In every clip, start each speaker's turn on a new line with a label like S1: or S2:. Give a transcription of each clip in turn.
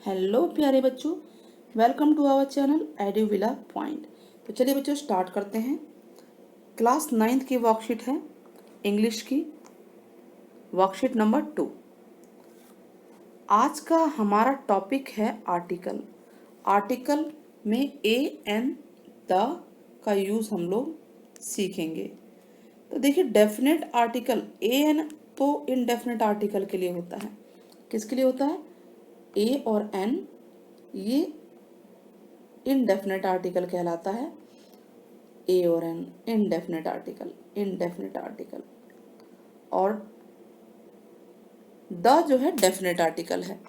S1: Hello प्यारे बच्चों, welcome to our channel Eduvila point. तो चलिए बच्चों स्टार्ट करते हैं। क्लास 9th की वर्कशीट है, इंग्लिश की वर्कशीट नंबर 2। आज का हमारा टॉपिक है आर्टिकल। आर्टिकल में ए एन द का यूज़ हम लोग सीखेंगे। तो देखिए, डेफिनेट आर्टिकल ए एन तो इनडेफिनेट आर्टिकल के लिए होता है। किसके लिए होता है? ए और एन ये इनडेफिनेट आर्टिकल कहलाता है। ए और एन इनडेफिनेट आर्टिकल और द जो है डेफिनेट आर्टिकल है।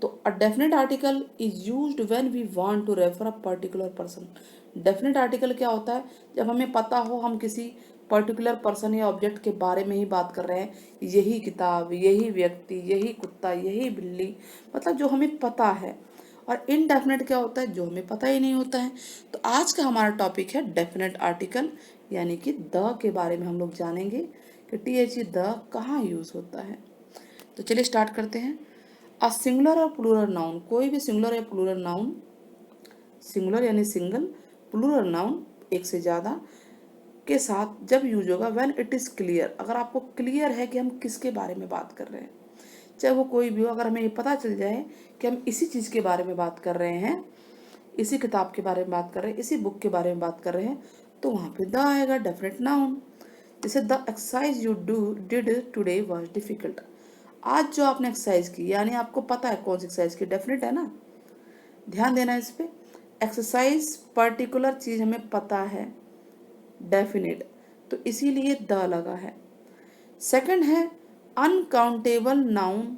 S1: तो a definite article is used when we want to refer a particular person. Definite article क्या होता है? जब हमें पता हो हम किसी पर्टिकुलर पर्सन या ऑब्जेक्ट के बारे में ही बात कर रहे हैं, यही किताब, यही व्यक्ति, यही कुत्ता, यही बिल्ली, मतलब जो हमें पता है। और इनडेफिनेट क्या होता है? जो हमें पता ही नहीं होता है। तो आज का हमारा टॉपिक है डेफिनेट आर्टिकल, यानी कि द के बारे में हम लोग जानेंगे कि THE द कहाँ यूज होता है। तो चलिए स्टार्ट करते हैं। अ सिंगुलर और प्लूरल नाउन, कोई भी सिंगुलर या प्लूरल नाउन, सिंगुलर यानी सिंगल, प्लूरल नाउन एक से ज़्यादा के साथ जब यूज होगा व्हेन इट इज़ क्लियर, अगर आपको क्लियर है कि हम किसके बारे में बात कर रहे हैं, चाहे वो कोई भी हो, अगर हमें ये पता चल जाए कि हम इसी चीज़ के बारे में बात कर रहे हैं, इसी किताब के बारे में बात कर रहे हैं, इसी बुक के बारे में बात कर रहे हैं, तो वहाँ पे द आएगा, डेफिनेट नाउन। जैसे the exercise you did today was difficult. आज जो आपने एक्सरसाइज की, यानी आपको पता है कौन सी एक्सरसाइज की, डेफिनेट है ना, ध्यान देना इस पे। एक्सरसाइज पर्टिकुलर चीज हमें पता है, डेफिनेट, तो इसीलिए द लगा है। सेकंड है अनकाउंटेबल नाउन,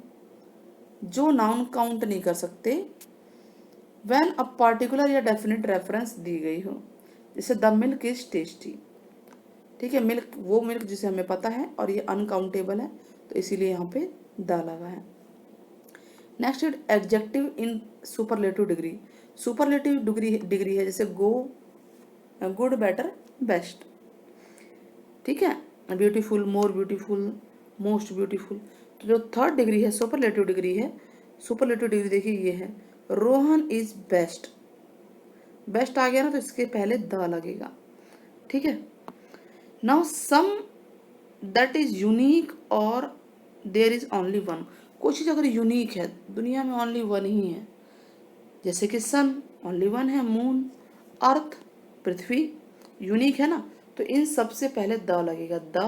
S1: जो नाउन काउंट नहीं कर सकते, व्हेन अ पर्टिकुलर या डेफिनेट रेफरेंस दी गई हो। जैसे द मिल्क इज टेस्टी, ठीक है, मिल्क वो मिल्क जिसे हमें पता है और ये अनकाउंटेबल है, तो इसीलिए यहाँ पे द लगा है। Next adjective in superlative degree, superlative degree है, जैसे गो, गुड, बेटर, बेस्ट, ठीक है, beautiful, more beautiful, most beautiful. तो जो थर्ड डिग्री है सुपरलेटिव डिग्री है, सुपरलेटिव डिग्री देखिए ये है, रोहन इज बेस्ट। बेस्ट आ गया ना, तो इसके पहले द लगेगा, ठीक है। Now some that is unique और देयर इज ओनली वन, कोई चीज़ अगर यूनिक है, दुनिया में ओनली वन ही है, जैसे कि सन ओनली वन है, मून, अर्थ, पृथ्वी, यूनिक है ना, तो इन सबसे पहले द लगेगा, द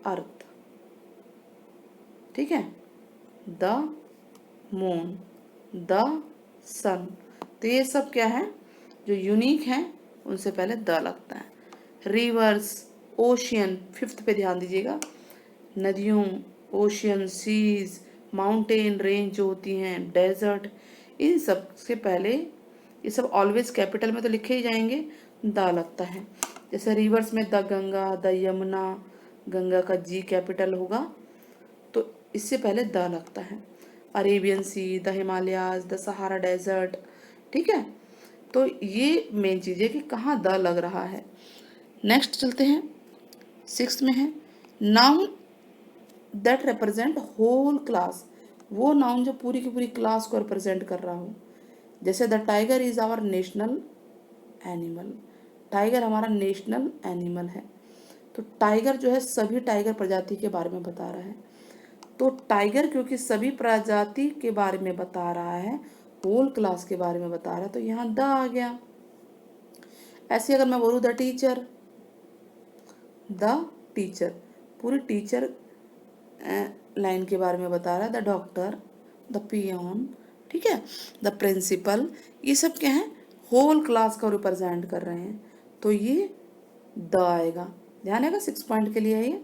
S1: अर्थ, ठीक है, द मून, द सन। तो ये सब क्या है, जो यूनिक है उनसे पहले द लगता है। रिवर्स, ओशियन, फिफ्थ पे ध्यान दीजिएगा, नदियों, ओशियन, सीज, माउंटेन रेंज जो होती हैं, डेजर्ट, इन सब से पहले, ये सब ऑलवेज कैपिटल में तो लिखे ही जाएंगे, द लगता है। जैसे रिवर्स में द गंगा, द यमुना, गंगा का जी कैपिटल होगा, तो इससे पहले द लगता है। Arabian Sea, the Himalayas, the Sahara Desert, ठीक है। तो ये मेन चीज़ है कि कहाँ द लग रहा है। नेक्स्ट चलते हैं, सिक्स्थ में है noun that represent whole class, वो नाउन जो पूरी की पूरी क्लास को रिप्रेजेंट कर रहा हो। जैसे the tiger is our national animal, tiger हमारा नेशनल एनिमल है, तो टाइगर जो है सभी टाइगर प्रजाति के बारे में बता रहा है। तो टाइगर क्योंकि सभी प्रजाति के बारे में बता रहा है, होल क्लास के बारे में बता रहा है, तो यहाँ द आ गया। ऐसे अगर मैं बोलूँ द टीचर, द टीचर पूरी टीचर लाइन के बारे में बता रहा है, द डॉक्टर, द पियोन, ठीक है, द प्रिंसिपल, ये सब क्या है, होल क्लास को रिप्रेजेंट कर रहे हैं, तो ये द आएगा, ध्यान आएगा। 6 पॉइंट के लिए है ये।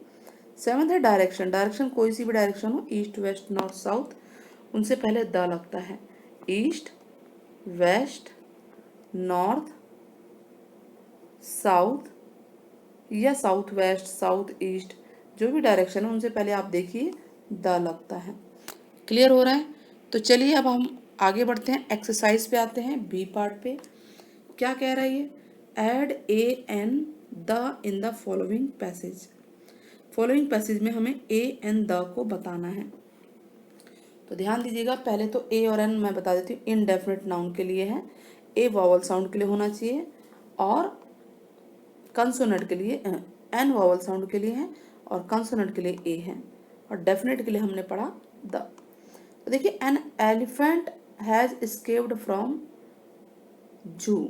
S1: सेवंथ है डायरेक्शन, डायरेक्शन कोई सी भी डायरेक्शन हो, ईस्ट, वेस्ट, नॉर्थ, साउथ, उनसे पहले द लगता है। ईस्ट, वेस्ट, नॉर्थ, साउथ या साउथ वेस्ट, साउथ ईस्ट, जो भी डायरेक्शन है उनसे पहले आप देखिए द लगता है। क्लियर हो रहा है? तो चलिए अब हम आगे बढ़ते हैं, एक्सरसाइज पे आते हैं, बी पार्ट पे। क्या कह रहा है ये? Add a an the in the following passage, following passage में हमें ए एन द को बताना है। तो ध्यान दीजिएगा, पहले तो ए और एन मैं बता देती हूँ, इनडेफिनिट नाउन के लिए है, ए वॉवल साउंड के लिए होना चाहिए, और कंसोनेंट के लिए एन वॉवल साउंड के लिए है, और कंसोनेंट के लिए ए है, और डेफिनेट के लिए हमने पढ़ा द। तो देखिए, an elephant has escaped from जू,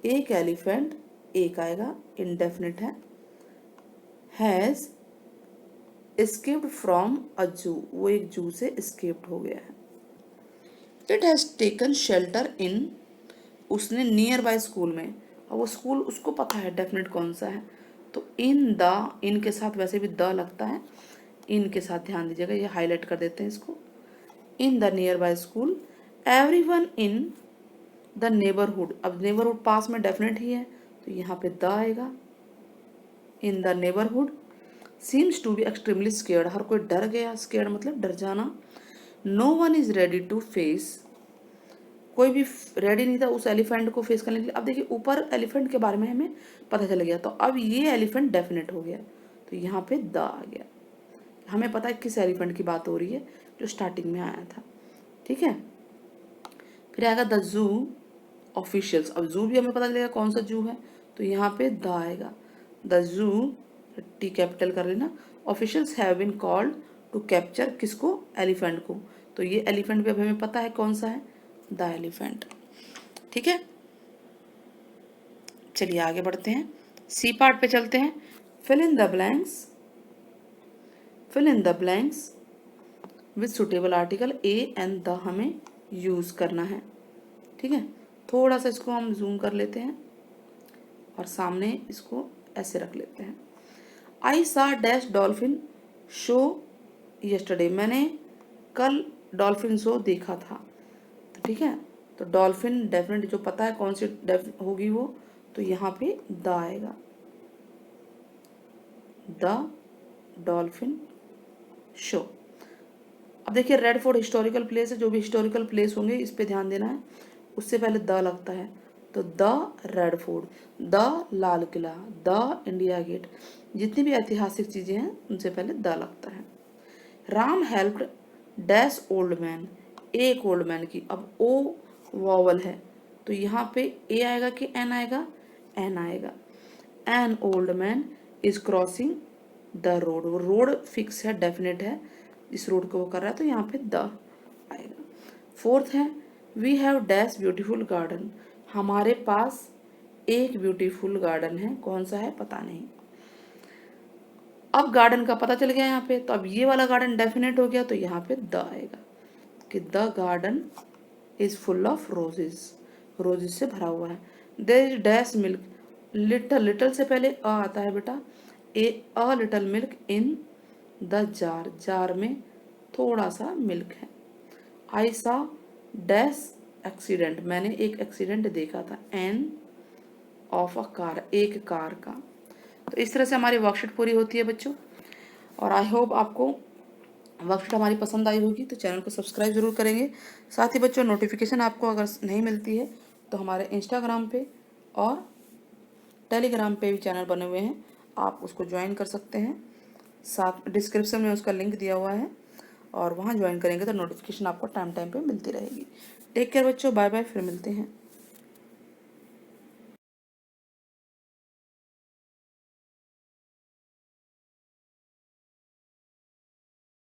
S1: एक एलिफेंट, एक आएगा, इनडेफिनिट है, हैज एस्केप्ड फ्रॉम अ जू, वो एक जू से एस्केप्ड हो गया है। It has taken shelter in, उसने नियर बाय स्कूल में, और वो स्कूल उसको पता है डेफिनेट कौन सा है, तो इन द, इन के साथ वैसे भी द लगता है, इन के साथ ध्यान दीजिएगा, ये हाईलाइट कर देते हैं इसको, in the nearby school, everyone in the neighbourhood, अब नेबरहुड पास में डेफिनेट ही है, तो यहाँ पे द आएगा, in the neighbourhood, seems to be extremely scared, हर कोई डर गया, स्केयर्ड मतलब डर जाना, no one is ready to face, कोई भी रेडी नहीं था उस एलिफेंट को फेस करने के लिए। अब देखिए, ऊपर एलिफेंट के बारे में हमें पता चल गया, तो अब ये एलिफेंट डेफिनेट हो गया, तो यहाँ पे द आ गया, हमें पता है किस एलिफेंट की बात हो रही है जो स्टार्टिंग में आया था, ठीक है। फिर आएगा द जू ऑफिशियल्स, अब जू भी हमें पता चलेगा कौन सा जू है, तो यहाँ पे द आएगा, द जू, टी कैपिटल कर लेना, officials have been called to capture, किसको, एलिफेंट को, तो ये एलिफेंट भी अब हमें पता है कौन सा है, द एलिफेंट, ठीक है। चलिए आगे बढ़ते हैं, सी पार्ट पे चलते हैं, fill in the blanks, fill in the blanks with suitable article, a and the हमें यूज करना है, ठीक है। थोड़ा सा इसको हम जूम कर लेते हैं और सामने इसको ऐसे रख लेते हैं। आई सा डैश डॉल्फिन शो यस्टरडे, मैंने कल डॉल्फिन शो देखा था, तो ठीक है, तो डॉल्फिन डेफिनेट जो पता है कौन सी होगी वो, तो यहाँ पे द आएगा, द डॉल्फिन शो। अब देखिए, रेड फोर्ट हिस्टोरिकल प्लेस है, जो भी हिस्टोरिकल प्लेस होंगे इस पे ध्यान देना है, उससे पहले द लगता है, तो the Red Fort, the Lal Qila, the India Gate, जितनी भी ऐतिहासिक चीजें हैं उनसे पहले द लगता है। Ram helped dash old man, एक ओल्ड मैन की, अब ओ वॉवल है, तो यहाँ पे ए आएगा कि एन आएगा, एन आएगा, an old man is crossing the road, वो रोड फिक्स है, डेफिनेट है, इस रोड को वो कर रहा है, तो यहाँ पे द आएगा। फोर्थ है, we have dash beautiful garden, हमारे पास एक ब्यूटीफुल गार्डन है, कौन सा है पता नहीं। अब गार्डन का पता चल गया यहाँ पे, तो अब ये वाला गार्डन डेफिनेट हो गया, तो यहाँ पे द आएगा कि the garden is full of roses, roses से भरा हुआ है। There is dash milk, little, little से पहले अ आता है बेटा, a little milk in the jar, jar में थोड़ा सा मिल्क है। आई सा डैश एक्सीडेंट, मैंने एक एक्सीडेंट देखा था, एन ऑफ अ कार, एक कार का। तो इस तरह से हमारी वर्कशीट पूरी होती है बच्चों, और आई होप आपको वर्कशीट हमारी पसंद आई होगी, तो चैनल को सब्सक्राइब जरूर करेंगे। साथ ही बच्चों, नोटिफिकेशन आपको अगर नहीं मिलती है तो हमारे इंस्टाग्राम पे और टेलीग्राम पे भी चैनल बने हुए हैं, आप उसको ज्वाइन कर सकते हैं, साथ डिस्क्रिप्शन में उसका लिंक दिया हुआ है, और वहाँ ज्वाइन करेंगे तो नोटिफिकेशन आपको टाइम टाइम पे मिलती रहेगी। टेक केयर बच्चों, बाय बाय, फिर मिलते हैं।